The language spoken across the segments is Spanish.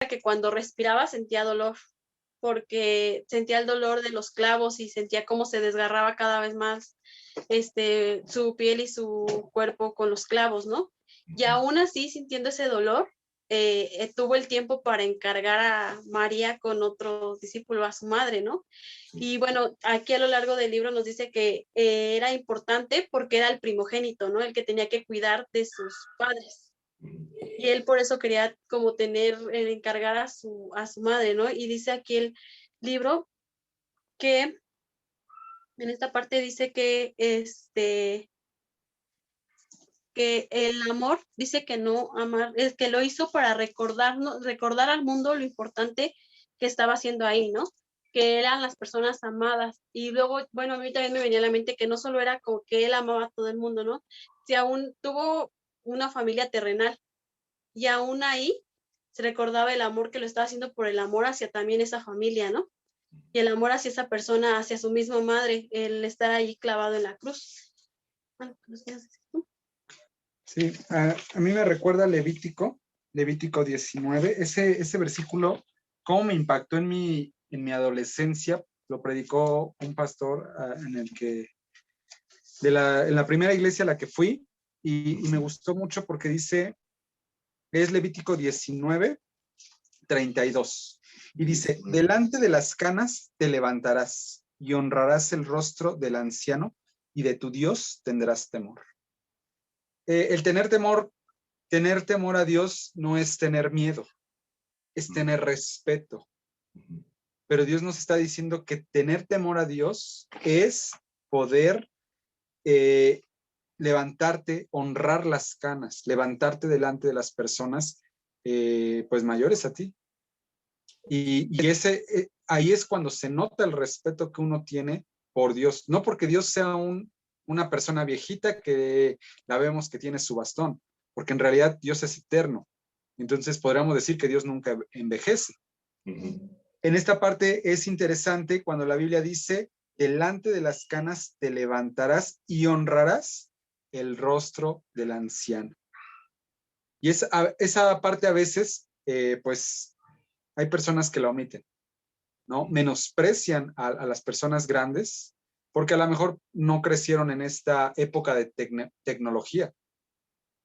que cuando respiraba sentía dolor, porque sentía el dolor de los clavos y sentía cómo se desgarraba cada vez más su piel y su cuerpo con los clavos, ¿no? Y aún así, sintiendo ese dolor, tuvo el tiempo para encargar a María con otro discípulo, a su madre, ¿no? Y bueno, aquí a lo largo del libro nos dice que era importante porque era el primogénito, ¿no? El que tenía que cuidar de sus padres. Y él por eso quería como encargar a su madre, ¿no? Y dice aquí el libro que en esta parte dice que que el amor, dice que no amar, es que lo hizo para recordar al mundo lo importante que estaba haciendo ahí, ¿no? Que eran las personas amadas. Y luego, bueno, a mí también me venía a la mente que no solo era como que él amaba a todo el mundo, ¿no? Si aún tuvo una familia terrenal y aún ahí se recordaba el amor que lo estaba haciendo por el amor hacia también esa familia, ¿no? Y el amor hacia esa persona, hacia su misma madre, el estar ahí clavado en la cruz. Bueno, ¿qué nos quieres decir tú? Sí, a mí me recuerda Levítico 19, ese versículo, cómo me impactó en mi adolescencia. Lo predicó un pastor en la primera iglesia a la que fui, y me gustó mucho porque dice, es Levítico 19:32, y dice, delante de las canas te levantarás y honrarás el rostro del anciano, y de tu Dios tendrás temor. El tener temor a Dios no es tener miedo, es tener respeto. Pero Dios nos está diciendo que tener temor a Dios es poder levantarte, honrar las canas, levantarte delante de las personas pues mayores a ti. Y ahí es cuando se nota el respeto que uno tiene por Dios. No porque Dios sea una persona viejita que la vemos que tiene su bastón, porque en realidad Dios es eterno. Entonces podríamos decir que Dios nunca envejece. En esta parte es interesante cuando la Biblia dice, delante de las canas te levantarás y honrarás el rostro del anciano. Y esa parte a veces, pues, hay personas que la omiten, ¿no? Menosprecian a las personas grandes porque a lo mejor no crecieron en esta época de tecnología.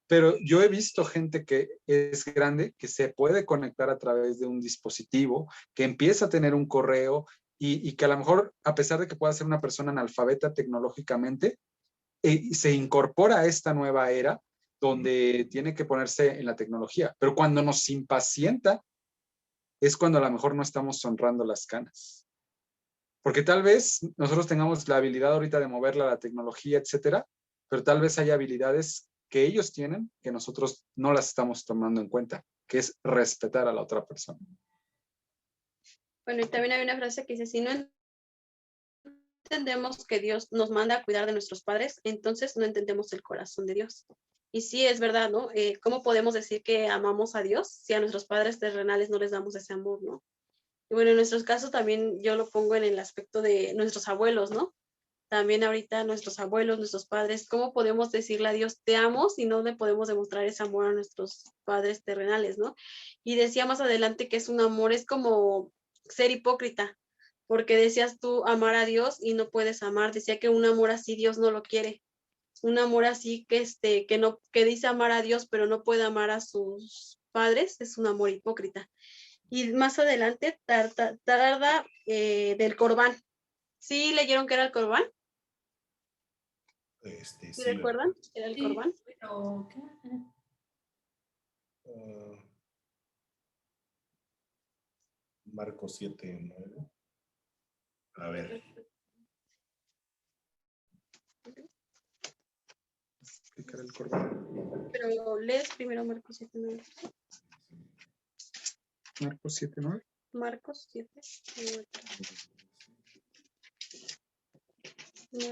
Pero yo he visto gente que es grande, que se puede conectar a través de un dispositivo, que empieza a tener un correo y que a lo mejor, a pesar de que pueda ser una persona analfabeta tecnológicamente, se incorpora a esta nueva era donde tiene que ponerse en la tecnología. Pero cuando nos impacienta, es cuando a lo mejor no estamos honrando las canas. Porque tal vez nosotros tengamos la habilidad ahorita de moverla a la tecnología, etcétera, pero tal vez hay habilidades que ellos tienen que nosotros no las estamos tomando en cuenta, que es respetar a la otra persona. Bueno, y también hay una frase que dice, si no entendemos que Dios nos manda a cuidar de nuestros padres, entonces no entendemos el corazón de Dios. Y sí, es verdad, ¿no? ¿Cómo podemos decir que amamos a Dios si a nuestros padres terrenales no les damos ese amor, ¿no? Y bueno, en nuestros casos también yo lo pongo en el aspecto de nuestros abuelos, ¿no? También ahorita nuestros abuelos, nuestros padres, ¿cómo podemos decirle a Dios te amo si no le podemos demostrar ese amor a nuestros padres terrenales, ¿no? Y decía más adelante que es un amor, es como ser hipócrita, porque decías tú amar a Dios y no puedes amar, decía que un amor así Dios no lo quiere, un amor así que no, que dice amar a Dios pero no puede amar a sus padres, es un amor hipócrita. Y más adelante tarda del Corbán. ¿Sí leyeron que era el Corbán? Sí, ¿Recuerdan? ¿Era el Corbán? Pero, ¿qué? Marcos 7:9. A ver. Explicar el Corbán. Pero lees primero Marcos 7:9. Marcos 7:9. Marcos 7. 9.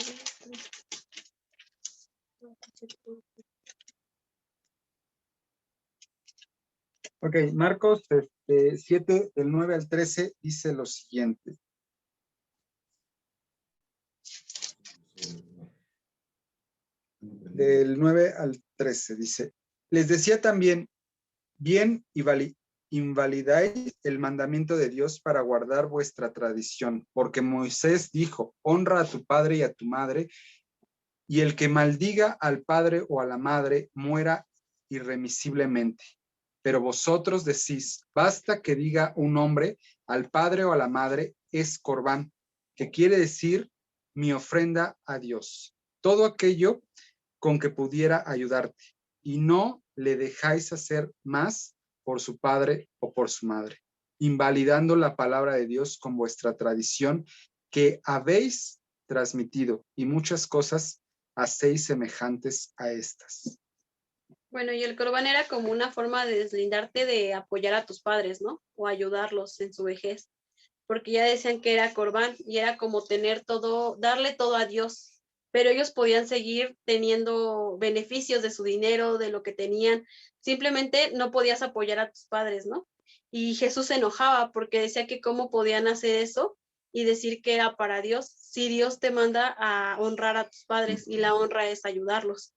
Ok, Marcos 7, del 9 al 13, dice lo siguiente. Del 9 al 13 dice, les decía también, bien y invalidáis el mandamiento de Dios para guardar vuestra tradición, porque Moisés dijo, honra a tu padre y a tu madre, y el que maldiga al padre o a la madre muera irremisiblemente. Pero vosotros decís, basta que diga un hombre al padre o a la madre, es corbán, que quiere decir mi ofrenda a Dios. Todo aquello con que pudiera ayudarte, y no le dejáis hacer más por su padre o por su madre, invalidando la palabra de Dios con vuestra tradición que habéis transmitido, y muchas cosas hacéis semejantes a estas. Bueno, y el corbán era como una forma de deslindarte de apoyar a tus padres, ¿no? O ayudarlos en su vejez, porque ya decían que era corbán y era como tener todo, darle todo a Dios, pero ellos podían seguir teniendo beneficios de su dinero, de lo que tenían, simplemente no podías apoyar a tus padres, ¿no? Y Jesús se enojaba porque decía que cómo podían hacer eso y decir que era para Dios, si Dios te manda a honrar a tus padres y la honra es ayudarlos.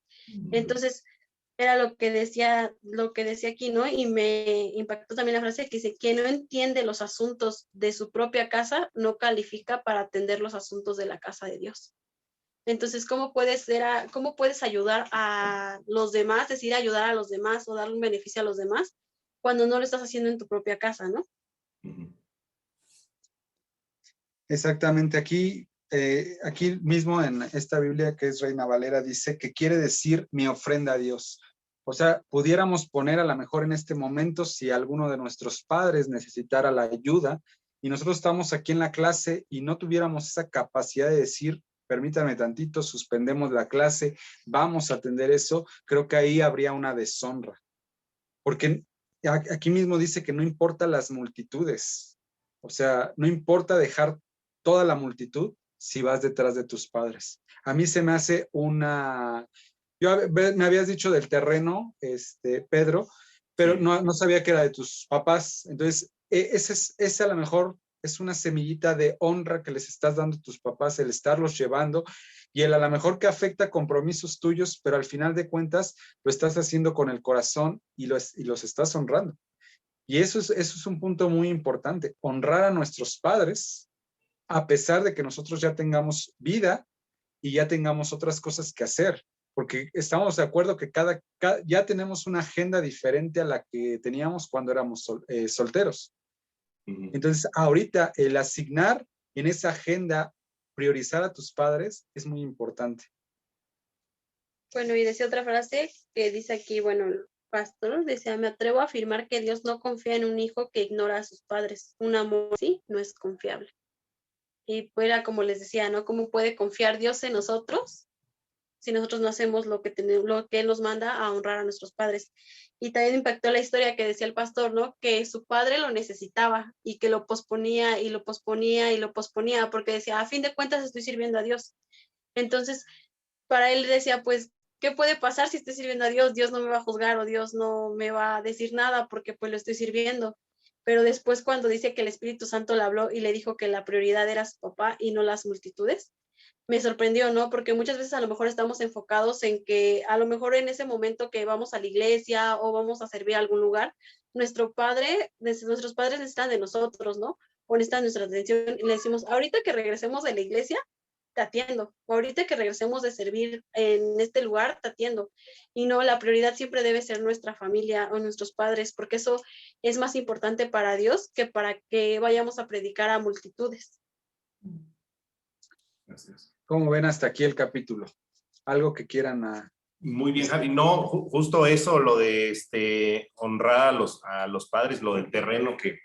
Entonces, era lo que decía aquí, ¿no? Y me impactó también la frase que dice, quien no entiende los asuntos de su propia casa, no califica para atender los asuntos de la casa de Dios. Entonces, cómo puedes ayudar a los demás, decir ayudar a los demás o dar un beneficio a los demás cuando no lo estás haciendo en tu propia casa, ¿no? Exactamente, aquí mismo en esta Biblia que es Reina Valera dice que quiere decir mi ofrenda a Dios. O sea, pudiéramos poner a lo mejor en este momento si alguno de nuestros padres necesitara la ayuda y nosotros estamos aquí en la clase y no tuviéramos esa capacidad de decir, permítame tantito, suspendemos la clase, vamos a atender eso, creo que ahí habría una deshonra. Porque aquí mismo dice que no importa las multitudes, o sea, no importa dejar toda la multitud si vas detrás de tus padres. A mí se me hace me habías dicho del terreno, Pedro, pero Sí. no sabía que era de tus papás. Entonces, ese a lo mejor es una semillita de honra que les estás dando a tus papás, el estarlos llevando, y el a lo mejor que afecta compromisos tuyos, pero al final de cuentas lo estás haciendo con el corazón y los estás honrando. Y eso es un punto muy importante, honrar a nuestros padres, a pesar de que nosotros ya tengamos vida y ya tengamos otras cosas que hacer, porque estamos de acuerdo que ya tenemos una agenda diferente a la que teníamos cuando éramos solteros. Entonces, ahorita el asignar en esa agenda, priorizar a tus padres es muy importante. Bueno, y decía otra frase que dice aquí, bueno, el pastor decía, me atrevo a afirmar que Dios no confía en un hijo que ignora a sus padres. Un amor así no es confiable. Y pues era como les decía, ¿no? ¿Cómo puede confiar Dios en nosotros si nosotros no hacemos lo que Él nos manda a honrar a nuestros padres? Y también impactó la historia que decía el pastor, ¿no? Que su padre lo necesitaba y que lo posponía y lo posponía y lo posponía porque decía, a fin de cuentas estoy sirviendo a Dios. Entonces, para él decía, pues, ¿qué puede pasar si estoy sirviendo a Dios? Dios no me va a juzgar o Dios no me va a decir nada porque pues lo estoy sirviendo. Pero después cuando dice que el Espíritu Santo le habló y le dijo que la prioridad era su papá y no las multitudes, me sorprendió, ¿no? Porque muchas veces a lo mejor estamos enfocados en que a lo mejor en ese momento que vamos a la iglesia o vamos a servir a algún lugar, nuestros padres necesitan de nosotros, ¿no? O necesitan nuestra atención y le decimos, ahorita que regresemos de la iglesia, te atiendo. Ahorita que regresemos de servir en este lugar, te atiendo. Y no, la prioridad siempre debe ser nuestra familia o nuestros padres, porque eso es más importante para Dios que para que vayamos a predicar a multitudes. Gracias. ¿Cómo ven hasta aquí el capítulo? ¿Algo que quieran? Muy bien, Javi. No, justo eso, lo de honrar a los padres, lo del terreno, que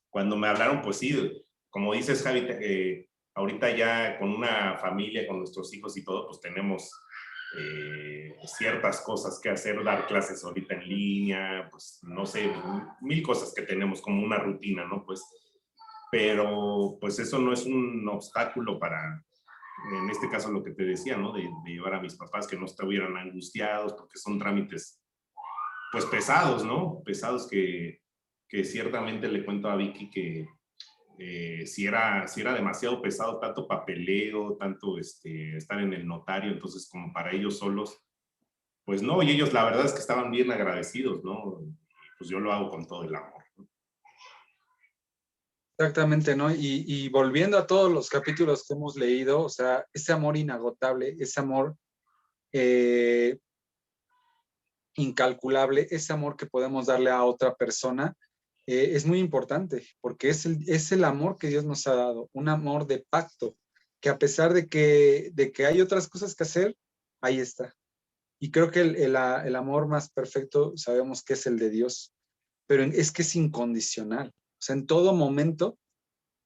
cuando me hablaron, pues sí, como dices, Javi, ahorita ya con una familia, con nuestros hijos y todo, pues tenemos ciertas cosas que hacer, dar clases ahorita en línea, pues no sé, mil cosas que tenemos como una rutina, ¿no? Pues, pero pues eso no es un obstáculo para, en este caso lo que te decía, ¿no? De llevar a mis papás que no estuvieran angustiados, porque son trámites, pues pesados, ¿no? Pesados que ciertamente le cuento a Vicky que si era demasiado pesado, tanto papeleo, tanto estar en el notario, entonces como para ellos solos, pues no, y ellos la verdad es que estaban bien agradecidos, ¿no? Pues yo lo hago con todo el amor, ¿no? Exactamente, ¿no? Y volviendo a todos los capítulos que hemos leído, o sea, ese amor inagotable, ese amor eh, incalculable, ese amor que podemos darle a otra persona, es muy importante, porque es el amor que Dios nos ha dado, un amor de pacto, que a pesar de que hay otras cosas que hacer, ahí está. Y creo que el amor más perfecto sabemos que es el de Dios, pero es que es incondicional. O sea, en todo momento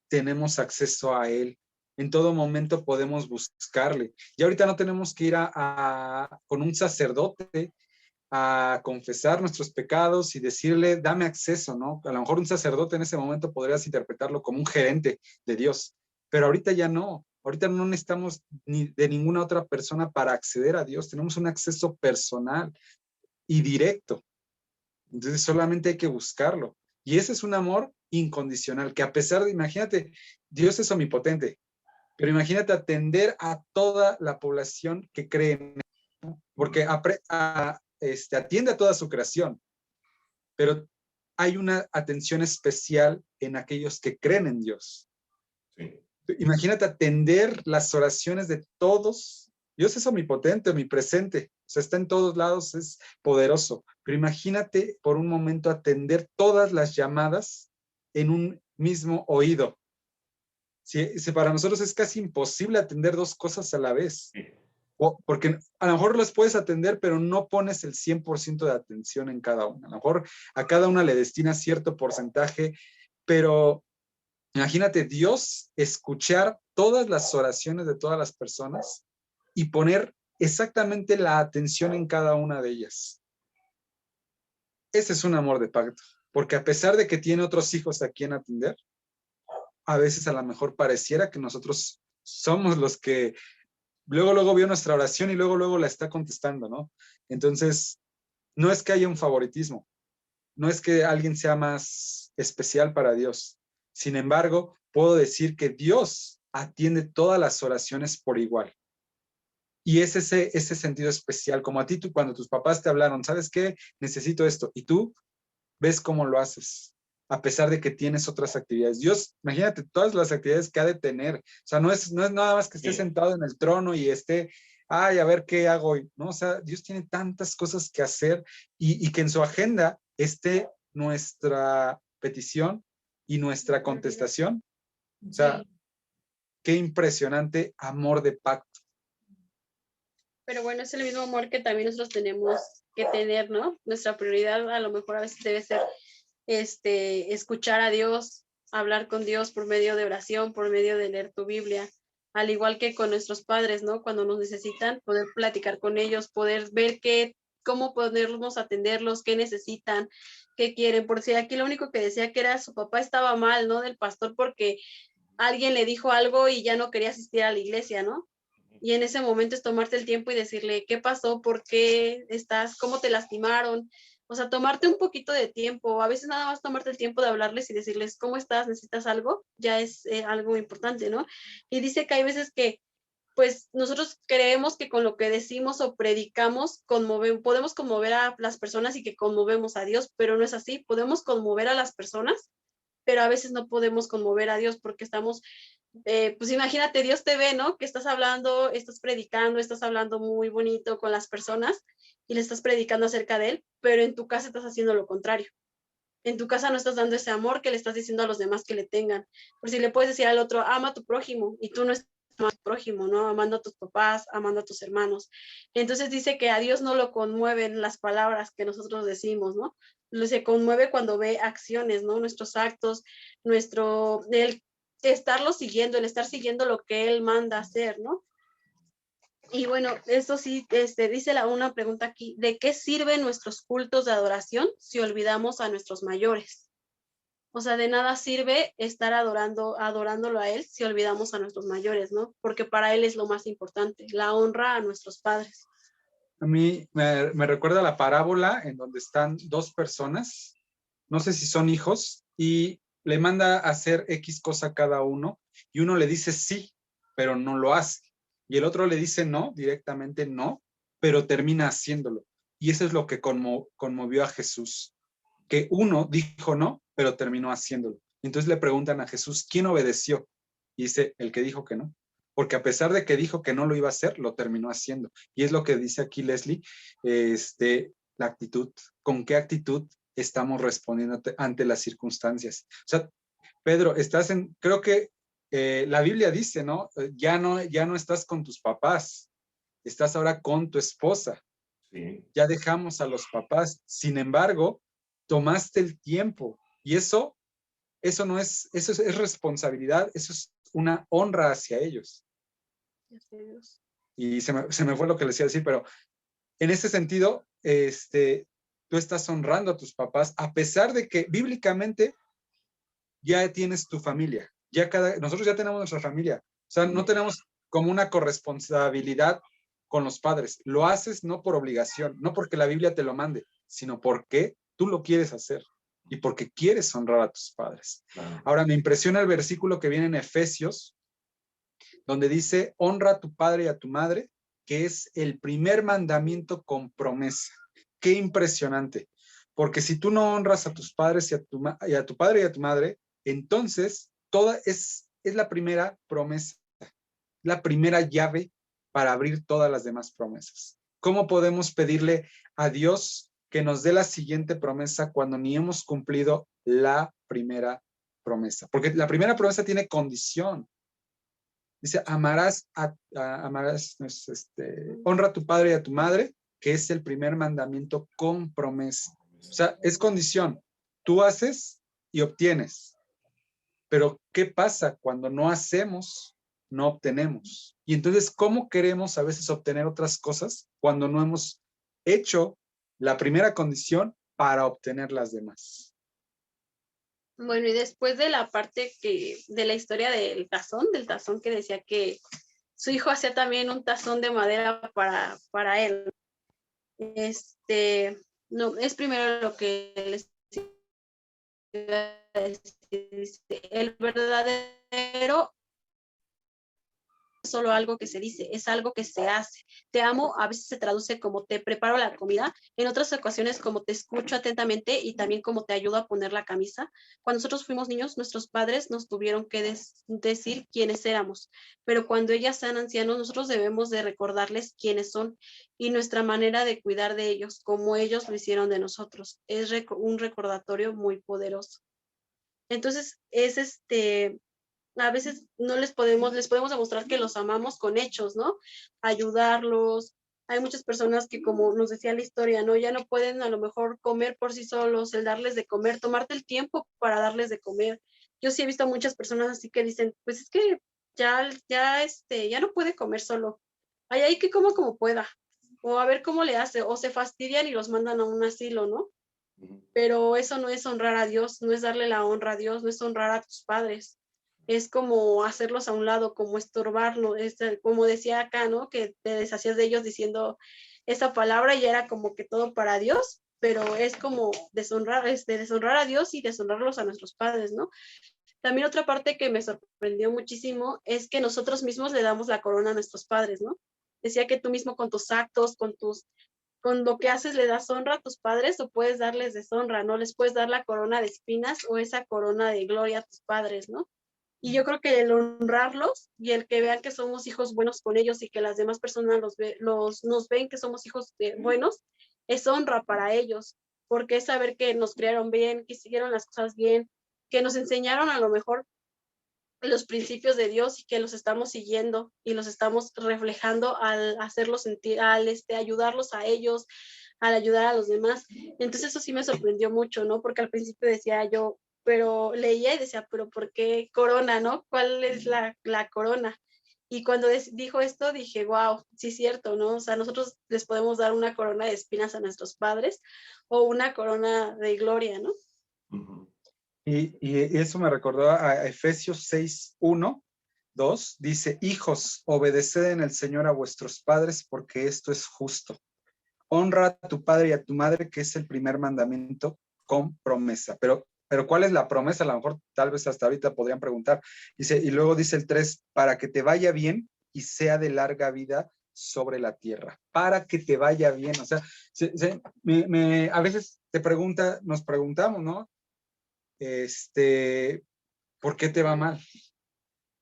tenemos acceso a Él. En todo momento podemos buscarle. Y ahorita no tenemos que ir con un sacerdote a confesar nuestros pecados y decirle, dame acceso, ¿no? A lo mejor un sacerdote en ese momento podrías interpretarlo como un gerente de Dios, pero ahorita ya no. Ahorita no necesitamos ni de ninguna otra persona para acceder a Dios. Tenemos un acceso personal y directo. Entonces solamente hay que buscarlo. Y ese es un amor incondicional, que a pesar de, imagínate, Dios es omnipotente, pero imagínate atender a toda la población que cree en él, porque atiende a toda su creación, pero hay una atención especial en aquellos que creen en Dios. Sí. Imagínate atender las oraciones de todos. Dios es omnipotente, omnipresente, o sea, está en todos lados, es poderoso, pero imagínate por un momento atender todas las llamadas en un mismo oído. Si para nosotros es casi imposible atender dos cosas a la vez, Sí. porque a lo mejor las puedes atender, pero no pones el 100% de atención en cada una. A lo mejor a cada una le destinas cierto porcentaje, pero imagínate Dios escuchar todas las oraciones de todas las personas y poner exactamente la atención en cada una de ellas. Ese es un amor de pacto, porque a pesar de que tiene otros hijos a quien atender, a veces a lo mejor pareciera que nosotros somos los que luego vio nuestra oración y luego la está contestando, ¿no? Entonces, no es que haya un favoritismo, no es que alguien sea más especial para Dios. Sin embargo, puedo decir que Dios atiende todas las oraciones por igual. Y es ese sentido especial, como a ti, cuando tus papás te hablaron, ¿sabes qué? Necesito esto. Y tú ves cómo lo haces, a pesar de que tienes otras actividades. Dios, imagínate todas las actividades que ha de tener. O sea, no es nada más que esté sentado en el trono y esté, ay, a ver qué hago hoy, ¿no? O sea, Dios tiene tantas cosas que hacer y que en su agenda esté nuestra petición y nuestra contestación. O sea, qué impresionante amor de pacto. Pero bueno, es el mismo amor que también nosotros tenemos que tener, ¿no? Nuestra prioridad a lo mejor a veces debe ser escuchar a Dios, hablar con Dios por medio de oración, por medio de leer tu Biblia, al igual que con nuestros padres, ¿no? Cuando nos necesitan, poder platicar con ellos, poder ver cómo podemos atenderlos, qué necesitan, qué quieren. Por si aquí lo único que decía que era su papá estaba mal, ¿no? Del pastor porque alguien le dijo algo y ya no quería asistir a la iglesia, ¿no? Y en ese momento es tomarte el tiempo y decirle, ¿qué pasó? ¿Por qué estás? ¿Cómo te lastimaron? O sea, tomarte un poquito de tiempo. A veces nada más tomarte el tiempo de hablarles y decirles, ¿cómo estás? ¿Necesitas algo? Ya es algo importante, ¿no? Y dice que hay veces que, pues, nosotros creemos que con lo que decimos o predicamos, podemos conmover a las personas y que conmovemos a Dios, pero no es así. Podemos conmover a las personas, pero a veces no podemos conmover a Dios porque estamos pues imagínate, Dios te ve, ¿no? Que estás hablando, estás predicando, estás hablando muy bonito con las personas y le estás predicando acerca de Él, pero en tu casa estás haciendo lo contrario. En tu casa no estás dando ese amor que le estás diciendo a los demás que le tengan. Por si le puedes decir al otro, ama a tu prójimo, y tú no estás amando a tu prójimo, ¿no? Amando a tus papás, amando a tus hermanos. Entonces dice que a Dios no lo conmueven las palabras que nosotros decimos, ¿no? Se conmueve cuando ve acciones, ¿no? Nuestros actos, el estarlo siguiendo, el estar siguiendo lo que Él manda hacer, ¿no? Y bueno, eso sí, dice una pregunta aquí, ¿de qué sirven nuestros cultos de adoración si olvidamos a nuestros mayores? O sea, de nada sirve estar adorándolo a Él si olvidamos a nuestros mayores, ¿no? Porque para Él es lo más importante, la honra a nuestros padres. A mí me recuerda la parábola en donde están dos personas, no sé si son hijos, y le manda a hacer X cosa a cada uno, y uno le dice sí, pero no lo hace. Y el otro le dice no, directamente no, pero termina haciéndolo. Y eso es lo que conmovió a Jesús, que uno dijo no, pero terminó haciéndolo. Entonces le preguntan a Jesús, ¿quién obedeció? Y dice, el que dijo que no. Porque a pesar de que dijo que no lo iba a hacer, lo terminó haciendo. Y es lo que dice aquí Leslie, la actitud. ¿Con qué actitud estamos respondiendo ante las circunstancias? O sea, Pedro, creo que la Biblia dice, ¿no? Ya no estás con tus papás, estás ahora con tu esposa. Sí. Ya dejamos a los papás. Sin embargo, tomaste el tiempo y eso es responsabilidad, eso es una honra hacia ellos. Y se me fue lo que les iba a decir, pero en ese sentido, tú estás honrando a tus papás, a pesar de que bíblicamente ya tienes tu familia, nosotros ya tenemos nuestra familia, o sea, no tenemos como una corresponsabilidad con los padres, lo haces no por obligación, no porque la Biblia te lo mande, sino porque tú lo quieres hacer y porque quieres honrar a tus padres. Ahora, me impresiona el versículo que viene en Efesios, donde dice, honra a tu padre y a tu madre, que es el primer mandamiento con promesa. Qué impresionante, porque si tú no honras a tus padres y a tu padre y a tu madre, entonces toda es la primera promesa, la primera llave para abrir todas las demás promesas. ¿Cómo podemos pedirle a Dios que nos dé la siguiente promesa cuando ni hemos cumplido la primera promesa? Porque la primera promesa tiene condición. Dice, honra a tu padre y a tu madre, que es el primer mandamiento con promesa. O sea, es condición. Tú haces y obtienes. Pero, ¿qué pasa cuando no hacemos, no obtenemos? Y entonces, ¿cómo queremos a veces obtener otras cosas cuando no hemos hecho la primera condición para obtener las demás? Bueno, y después de la parte de la historia del tazón que decía que su hijo hacía también un tazón de madera para él. No, es primero lo que les iba a decir, el verdadero solo algo que se dice, es algo que se hace. Te amo a veces se traduce como te preparo la comida, en otras ocasiones como te escucho atentamente y también como te ayudo a poner la camisa. Cuando nosotros fuimos niños, nuestros padres nos tuvieron que decir quiénes éramos, pero cuando ellas sean ancianos, nosotros debemos de recordarles quiénes son y nuestra manera de cuidar de ellos, como ellos lo hicieron de nosotros. Es un recordatorio muy poderoso. Entonces, a veces les podemos demostrar que los amamos con hechos, ¿no? Ayudarlos. Hay muchas personas que, como nos decía la historia, ¿no? Ya no pueden a lo mejor comer por sí solos, el darles de comer, tomarte el tiempo para darles de comer. Yo sí he visto muchas personas así que dicen, pues es que ya no puede comer solo. Hay que coma como pueda. O a ver cómo le hace. O se fastidian y los mandan a un asilo, ¿no? Pero eso no es honrar a Dios, no es darle la honra a Dios, no es honrar a tus padres. Es como hacerlos a un lado, como estorbarlo, como decía acá, ¿no? Que te deshacías de ellos diciendo esa palabra y era como que todo para Dios, pero es como deshonrar a Dios y deshonrarlos a nuestros padres, ¿no? También otra parte que me sorprendió muchísimo es que nosotros mismos le damos la corona a nuestros padres, ¿no? Decía que tú mismo con tus actos, con lo que haces le das honra a tus padres o puedes darles deshonra, ¿no? Les puedes dar la corona de espinas o esa corona de gloria a tus padres, ¿no? Y yo creo que el honrarlos y el que vean que somos hijos buenos con ellos y que las demás personas nos ven que somos hijos buenos, es honra para ellos, porque es saber que nos criaron bien, que siguieron las cosas bien, que nos enseñaron a lo mejor los principios de Dios y que los estamos siguiendo y los estamos reflejando al hacerlos sentir, al ayudarlos a ellos, al ayudar a los demás. Entonces eso sí me sorprendió mucho, ¿no? Porque al principio decía yo, pero leía y decía, pero ¿por qué corona, no? ¿Cuál es la corona? Y cuando dijo esto, dije, wow, sí es cierto, ¿no? O sea, nosotros les podemos dar una corona de espinas a nuestros padres o una corona de gloria, ¿no? Y eso me recordó a Efesios 6, 1, 2, dice, hijos, obedeced en el Señor a vuestros padres porque esto es justo. Honra a tu padre y a tu madre, que es el primer mandamiento con promesa. Pero ¿cuál es la promesa? A lo mejor tal vez hasta ahorita podrían preguntar. Dice, y luego dice el 3, para que te vaya bien y sea de larga vida sobre la tierra. Para que te vaya bien. O sea, a veces nos preguntamos, ¿no? ¿Por qué te va mal?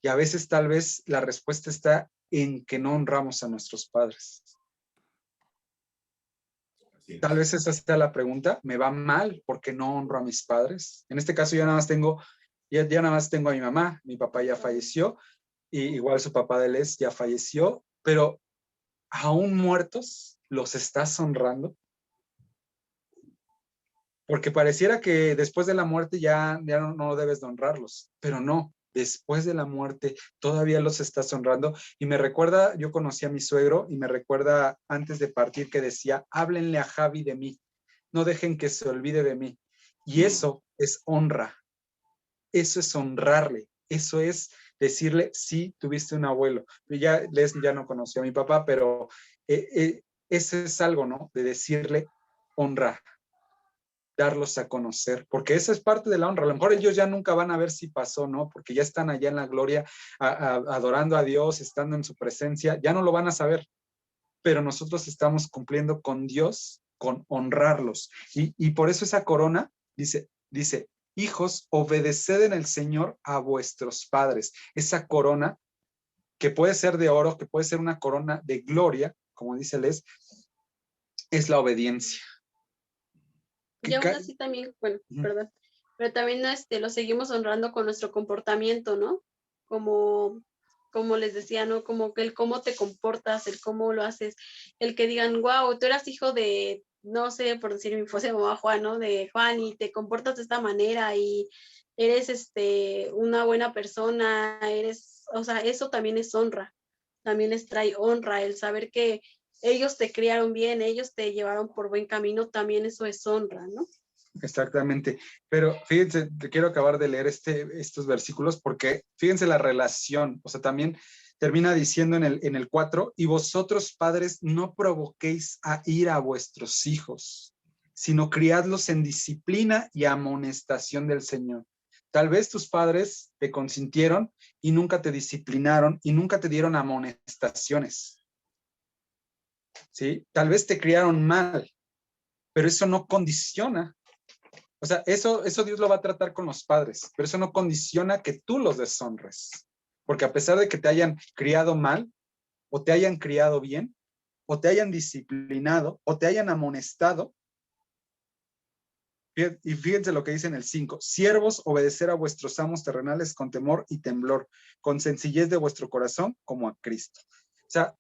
Y a veces tal vez la respuesta está en que no honramos a nuestros padres. Así Tal es. vez esa sea la pregunta. ¿Me va mal porque no honro a mis padres? En este caso yo nada más tengo, ya nada más tengo a mi mamá. Mi papá ya falleció y igual su papá de Les ya falleció, pero aún muertos los estás honrando. Porque pareciera que después de la muerte ya no debes de honrarlos, pero no, después de la muerte todavía los estás honrando. Y me recuerda, yo conocí a mi suegro y me recuerda antes de partir que decía, háblenle a Javi de mí, no dejen que se olvide de mí. Y eso es honra, eso es honrarle, eso es decirle, sí, tuviste un abuelo. Ya no conoció a mi papá, pero ese es algo, ¿no? De decirle honra, darlos a conocer, porque esa es parte de la honra. A lo mejor ellos ya nunca van a ver si pasó, ¿no? Porque ya están allá en la gloria, adorando a Dios, estando en su presencia, ya no lo van a saber, pero nosotros estamos cumpliendo con Dios, con honrarlos. Y por eso esa corona dice, hijos, obedeced en el Señor a vuestros padres. Esa corona, que puede ser de oro, que puede ser una corona de gloria, como dice Les, es la obediencia. Y aún así también, bueno, perdón, pero también lo seguimos honrando con nuestro comportamiento, ¿no? Como les decía, ¿no? Como que el cómo te comportas, el cómo lo haces, el que digan, wow, tú eras hijo de, no sé, por decir mi fuese mamá Juan, ¿no? De Juan y te comportas de esta manera y eres una buena persona, o sea, eso también es honra, también les trae honra, el saber que ellos te criaron bien, ellos te llevaron por buen camino, también eso es honra, ¿no? Exactamente. Pero fíjense, te quiero acabar de leer estos versículos porque fíjense la relación, o sea, también termina diciendo en el 4, y vosotros padres no provoquéis a ira a vuestros hijos, sino criadlos en disciplina y amonestación del Señor. Tal vez tus padres te consintieron y nunca te disciplinaron y nunca te dieron amonestaciones, ¿sí? Tal vez te criaron mal, pero eso no condiciona. O sea, eso Dios lo va a tratar con los padres, pero eso no condiciona que tú los deshonres. Porque a pesar de que te hayan criado mal, o te hayan criado bien, o te hayan disciplinado, o te hayan amonestado, y fíjense lo que dice en el 5, siervos, obedecer a vuestros amos terrenales con temor y temblor, con sencillez de vuestro corazón, como a Cristo. O sea,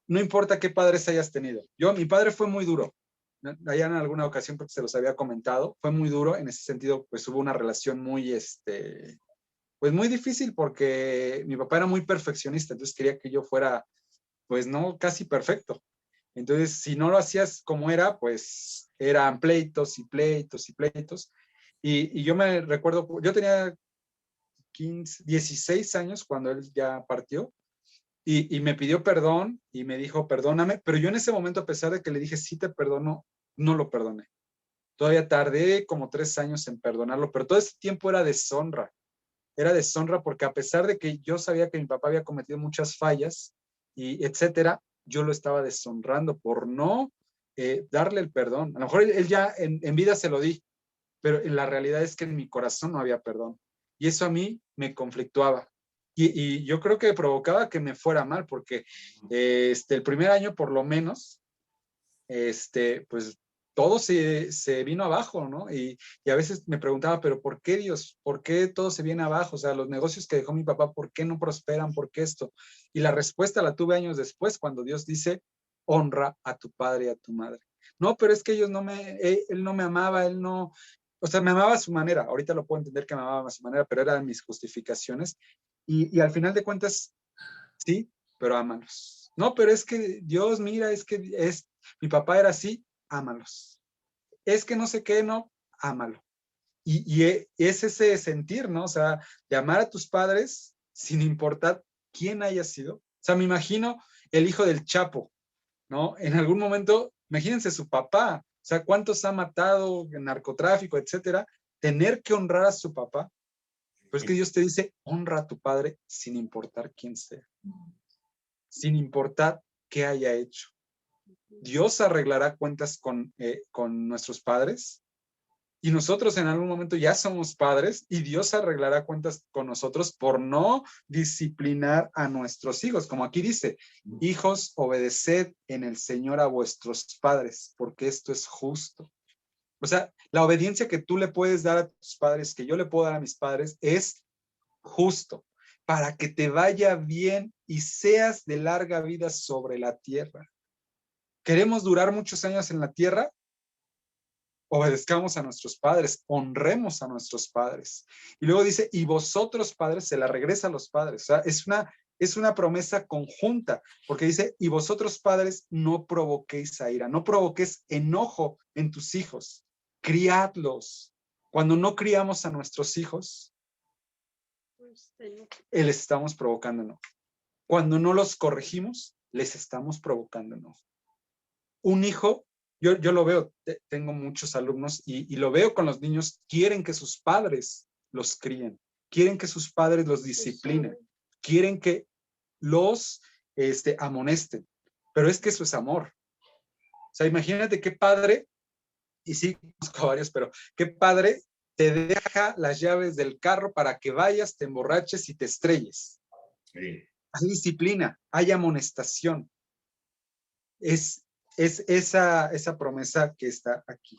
no importa qué padres hayas tenido. Mi padre fue muy duro. Allá en alguna ocasión creo que se los había comentado, fue muy duro, en ese sentido, pues hubo una relación muy, pues muy difícil porque mi papá era muy perfeccionista, entonces quería que yo fuera, pues no, casi perfecto. Entonces, si no lo hacías como era, pues eran pleitos y pleitos y pleitos. Y yo me recuerdo, yo tenía 16 años cuando él ya partió, y me pidió perdón y me dijo, perdóname, pero yo en ese momento, a pesar de que le dije, sí te perdono, no lo perdoné. Todavía tardé como 3 años en perdonarlo, pero todo ese tiempo era deshonra porque a pesar de que yo sabía que mi papá había cometido muchas fallas y etcétera, yo lo estaba deshonrando por no darle el perdón. A lo mejor él ya en vida se lo di, pero en la realidad es que en mi corazón no había perdón. Y eso a mí me conflictuaba. Y yo creo que provocaba que me fuera mal, porque el primer año por lo menos, pues todo se vino abajo, ¿no? Y a veces me preguntaba, pero ¿por qué Dios? ¿Por qué todo se viene abajo? O sea, los negocios que dejó mi papá, ¿por qué no prosperan? ¿Por qué esto? Y la respuesta la tuve años después, cuando Dios dice, honra a tu padre y a tu madre. No, pero es que él no me amaba, él no, o sea, me amaba a su manera. Ahorita lo puedo entender que me amaba a su manera, pero eran mis justificaciones. Y al final de cuentas, sí, pero ámalos. No, pero es que Dios, mira, mi papá era así, ámalos. Es que no sé qué, no, ámalo. Es ese sentir, ¿no? O sea, de amar a tus padres sin importar quién haya sido. O sea, me imagino el hijo del Chapo, ¿no? En algún momento, imagínense su papá, o sea, cuántos ha matado en narcotráfico, etcétera, tener que honrar a su papá. Pues que Dios te dice, honra a tu padre sin importar quién sea, sin importar qué haya hecho. Dios arreglará cuentas con nuestros padres, Y nosotros en algún momento ya somos padres y Dios arreglará cuentas con nosotros por no disciplinar a nuestros hijos. Como aquí dice, hijos, obedeced en el Señor a vuestros padres, porque esto es justo. O sea, la obediencia que tú le puedes dar a tus padres, que yo le puedo dar a mis padres, es justo, para que te vaya bien y seas de larga vida sobre la tierra. ¿Queremos durar muchos años en la tierra? Obedezcamos a nuestros padres, honremos a nuestros padres. Y luego dice, y vosotros padres, se la regresa a los padres. O sea, es una promesa conjunta, porque dice, y vosotros padres no provoquéis a ira, no provoquéis enojo en tus hijos, criadlos. Cuando no criamos a nuestros hijos, les estamos provocando enojo. Cuando no los corregimos, les estamos provocando enojo. Un hijo, yo lo veo, tengo muchos alumnos y lo veo con los niños, quieren que sus padres los críen, quieren que sus padres los disciplinen, quieren que los amonesten, pero es que eso es amor. O sea, imagínate qué padre, y sí, conozco varios, pero qué padre te deja las llaves del carro para que vayas, te emborraches y te estrelles. Sí. Hay disciplina, hay amonestación. Es esa promesa que está aquí.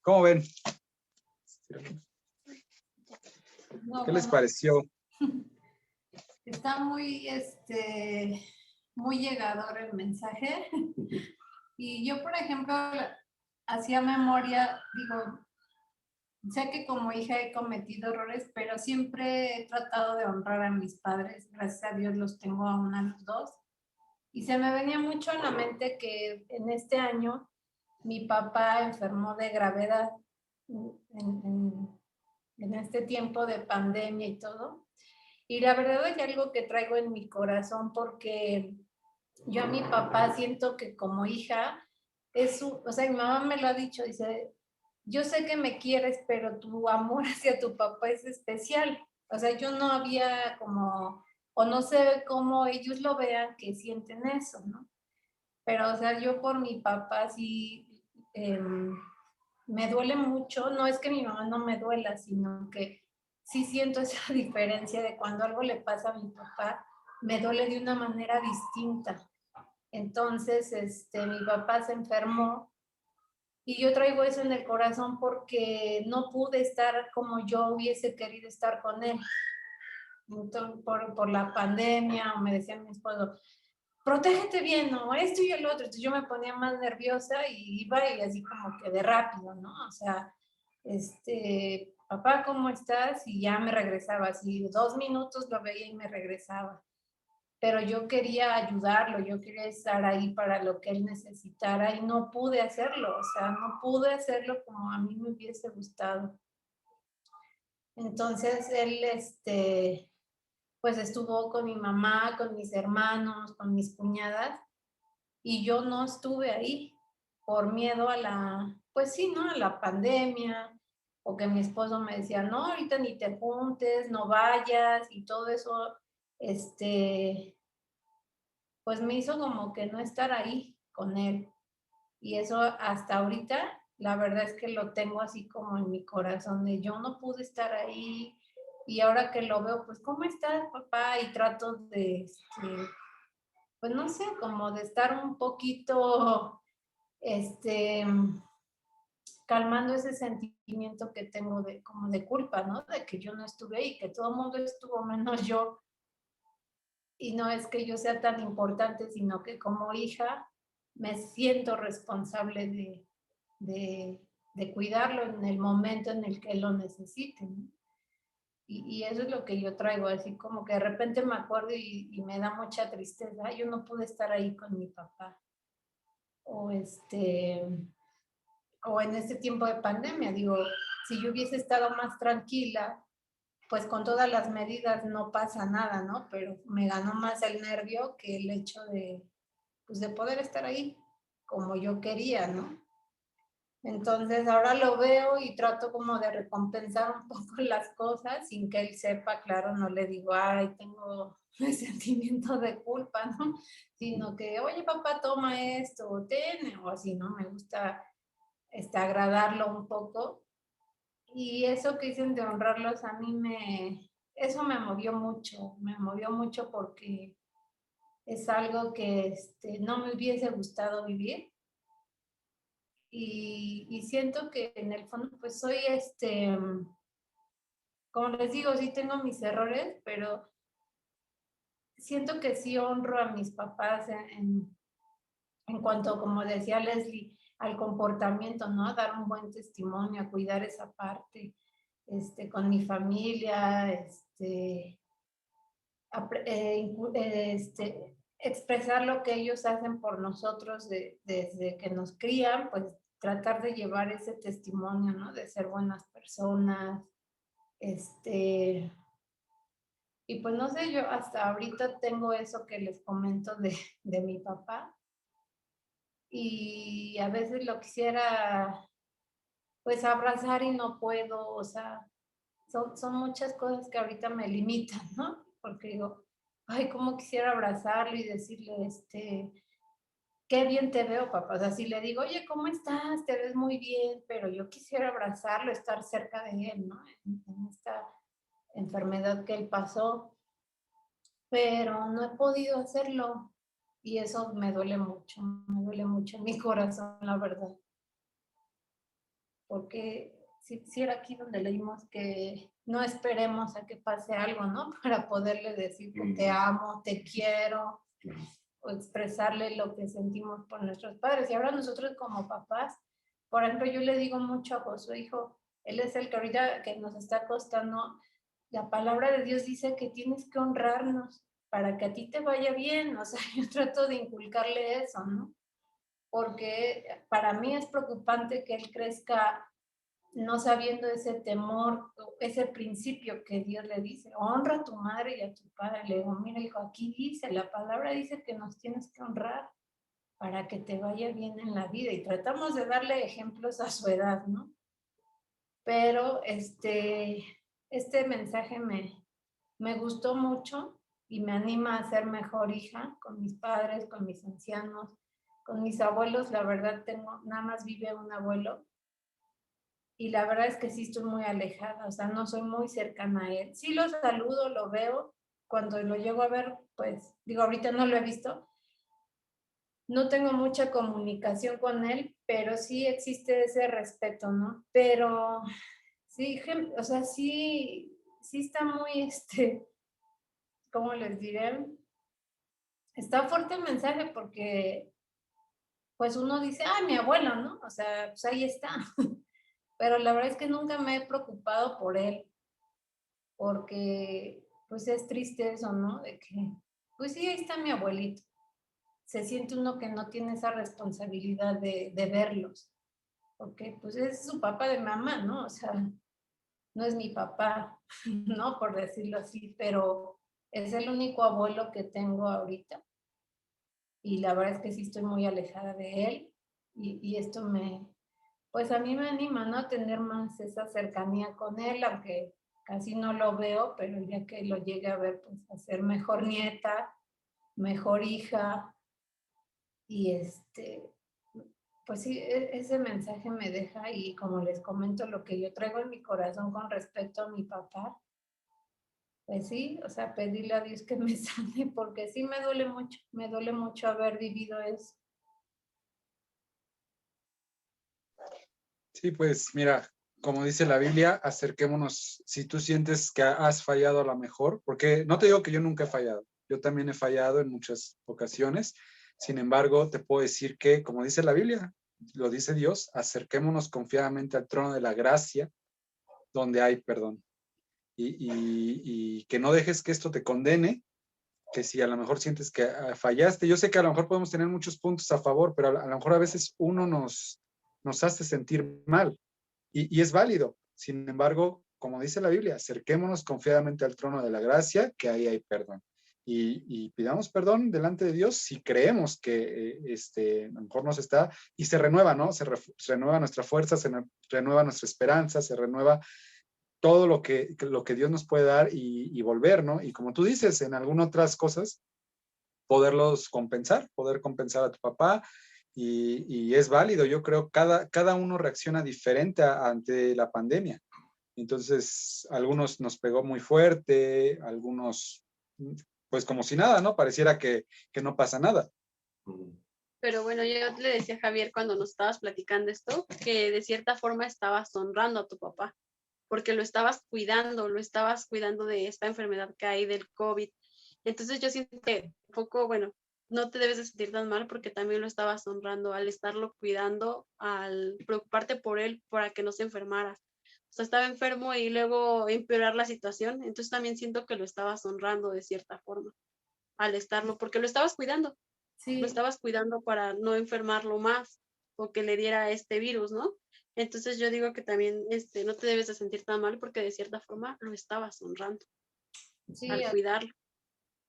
¿Cómo ven? ¿Qué les pareció? Está muy, muy llegador el mensaje. Y yo, por ejemplo, hacía memoria, digo, sé que como hija he cometido errores, pero siempre he tratado de honrar a mis padres. Gracias a Dios los tengo aún a los dos. Y se me venía mucho en la mente que en este año mi papá enfermó de gravedad en este tiempo de pandemia y todo. Y la verdad hay algo que traigo en mi corazón porque yo a mi papá siento que como hija, o sea, mi mamá me lo ha dicho, dice, yo sé que me quieres, pero tu amor hacia tu papá es especial. O sea, yo no había como, o no sé cómo ellos lo vean, que sienten eso, ¿no? Pero, o sea, yo por mi papá sí me duele mucho. No es que mi mamá no me duela, sino que sí siento esa diferencia de cuando algo le pasa a mi papá, me duele de una manera distinta. Entonces, mi papá se enfermó y yo traigo eso en el corazón porque no pude estar como yo hubiese querido estar con él. Entonces, por la pandemia, o me decía mi esposo, protégete bien, ¿no? Esto y el otro. Entonces yo me ponía más nerviosa y iba y así como que de rápido, ¿no? O sea, papá, ¿cómo estás? Y ya me regresaba así, 2 minutos lo veía y me regresaba. Pero yo quería ayudarlo, yo quería estar ahí para lo que él necesitara y no pude hacerlo, o sea, no pude hacerlo como a mí me hubiese gustado. Entonces él, pues estuvo con mi mamá, con mis hermanos, con mis cuñadas, y yo no estuve ahí por miedo a pues sí, ¿no? A la pandemia, o que mi esposo me decía, no, ahorita ni te juntes, no vayas, y todo eso, pues me hizo como que no estar ahí con él. Y eso hasta ahorita, la verdad es que lo tengo así como en mi corazón, de yo no pude estar ahí, y ahora que lo veo, pues, ¿cómo estás, papá? Y trato de, pues no sé, como de estar un poquito, calmando ese sentimiento que tengo de como de culpa, ¿no? De que yo no estuve ahí, que todo el mundo estuvo menos yo. Y no es que yo sea tan importante, sino que como hija me siento responsable de cuidarlo en el momento en el que él lo necesite, ¿no? Y eso es lo que yo traigo, así como que de repente me acuerdo y me da mucha tristeza. Yo no pude estar ahí con mi papá. O o en este tiempo de pandemia, digo, si yo hubiese estado más tranquila, pues con todas las medidas no pasa nada, ¿no? Pero me ganó más el nervio que el hecho pues de poder estar ahí como yo quería, ¿no? Entonces ahora lo veo y trato como de recompensar un poco las cosas sin que él sepa, claro, no le digo, ay, tengo el sentimiento de culpa, ¿no? Sino que, oye, papá, toma esto, o ten, o así, ¿no? Me gusta agradarlo un poco, Y eso que dicen de honrarlos a mí eso me movió mucho porque es algo que no me hubiese gustado vivir. Y siento que en el fondo pues soy como les digo, sí tengo mis errores, pero siento que sí honro a mis papás en cuanto, como decía Leslie, al comportamiento, ¿no? Dar un buen testimonio, a cuidar esa parte, con mi familia, expresar lo que ellos hacen por nosotros desde que nos crían, pues tratar de llevar ese testimonio, ¿no? De ser buenas personas, y pues no sé, yo hasta ahorita tengo eso que les comento de mi papá, y a veces lo quisiera pues abrazar y no puedo, o sea, son muchas cosas que ahorita me limitan, ¿no? Porque digo, ay, cómo quisiera abrazarlo y decirle, qué bien te veo, papá. O sea, si le digo, oye, ¿cómo estás? Te ves muy bien, pero yo quisiera abrazarlo, estar cerca de él, ¿no? En esta enfermedad que él pasó, pero no he podido hacerlo y eso me duele mucho en mi corazón, la verdad. Porque si era aquí donde leímos que no esperemos a que pase algo, ¿no? Para poderle decir que te amo, te quiero, o expresarle lo que sentimos por nuestros padres. Y ahora nosotros como papás, por ejemplo, yo le digo mucho a Josué, hijo, él es el que ahorita que nos está costando, la palabra de Dios dice que tienes que honrarnos para que a ti te vaya bien, o sea, yo trato de inculcarle eso, ¿no? Porque para mí es preocupante que él crezca no sabiendo ese temor, ese principio que Dios le dice, honra a tu madre y a tu padre. Le digo, mira, hijo, aquí dice, la palabra dice que nos tienes que honrar para que te vaya bien en la vida. Y tratamos de darle ejemplos a su edad, ¿no? Pero este mensaje me gustó mucho y me anima a ser mejor hija con mis padres, con mis ancianos, con mis abuelos. La verdad, nada más vive un abuelo y la verdad es que sí estoy muy alejada, o sea, no soy muy cercana a él. Sí lo saludo, lo veo, cuando lo llego a ver, pues digo, ahorita no lo he visto, no tengo mucha comunicación con él, pero sí existe ese respeto, ¿no? Pero sí, o sea, sí está muy, ¿cómo les diré? Está fuerte el mensaje porque pues uno dice, ah, mi abuelo, ¿no? O sea, pues ahí está. Pero la verdad es que nunca me he preocupado por él, porque pues es triste eso, ¿no? De que, pues sí, ahí está mi abuelito. Se siente uno que no tiene esa responsabilidad de verlos, porque pues es su papá de mamá, ¿no? O sea, no es mi papá, ¿no? Por decirlo así, pero es el único abuelo que tengo ahorita. Y la verdad es que sí estoy muy alejada de él y esto pues a mí me anima, ¿no? A tener más esa cercanía con él, aunque casi no lo veo, pero ya que lo llegue a ver, pues a ser mejor nieta, mejor hija. Y pues sí, ese mensaje me deja y como les comento lo que yo traigo en mi corazón con respecto a mi papá, pues sí, o sea, pedirle a Dios que me sane porque sí me duele mucho haber vivido eso. Sí, pues mira, como dice la Biblia, acerquémonos, si tú sientes que has fallado a lo mejor, porque no te digo que yo nunca he fallado, yo también he fallado en muchas ocasiones, sin embargo, te puedo decir que, como dice la Biblia, lo dice Dios, acerquémonos confiadamente al trono de la gracia, donde hay perdón. Y que no dejes que esto te condene, que si a lo mejor sientes que fallaste, yo sé que a lo mejor podemos tener muchos puntos a favor, pero a lo mejor a veces uno nos hace sentir mal y es válido. Sin embargo, como dice la Biblia, acerquémonos confiadamente al trono de la gracia, que ahí hay perdón. Y pidamos perdón delante de Dios si creemos que a lo mejor nos está, y se renueva, ¿no? Se renueva nuestra fuerza, se renueva nuestra esperanza, se renueva todo lo que Dios nos puede dar y volver, ¿no? Y como tú dices, en algunas otras cosas, poder compensar a tu papá, y es válido. Yo creo cada uno reacciona diferente ante la pandemia. Entonces, algunos nos pegó muy fuerte, algunos, pues como si nada, ¿no? Pareciera que no pasa nada. Pero bueno, yo le decía a Javier cuando nos estabas platicando esto, que de cierta forma estabas honrando a tu papá, porque lo estabas cuidando de esta enfermedad que hay del COVID. Entonces yo siento que un poco, bueno, no te debes de sentir tan mal porque también lo estabas honrando al estarlo cuidando, al preocuparte por él para que no se enfermara. O sea, estaba enfermo y luego empeorar la situación. Entonces también siento que lo estabas honrando de cierta forma al estarlo, porque lo estabas cuidando. Sí. Lo estabas cuidando para no enfermarlo más o que le diera este virus, ¿no? Entonces yo digo que también no te debes de sentir tan mal porque de cierta forma lo estabas honrando Sí, al cuidarlo.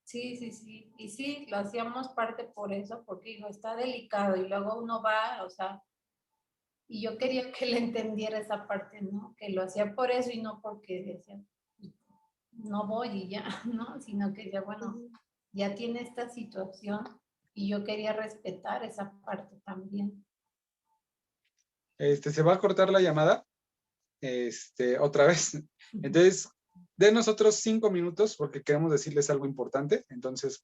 sí, sí, sí. Y sí, lo hacíamos parte por eso, porque digo, está delicado y luego uno va, o sea, y yo quería que le entendiera esa parte, ¿no? Que lo hacía por eso y no porque decía, no voy y ya, ¿no? Sino que ya, bueno, ya tiene esta situación y yo quería respetar esa parte también. Se va a cortar la llamada, otra vez. Entonces, denos otros 5 minutos porque queremos decirles algo importante. Entonces,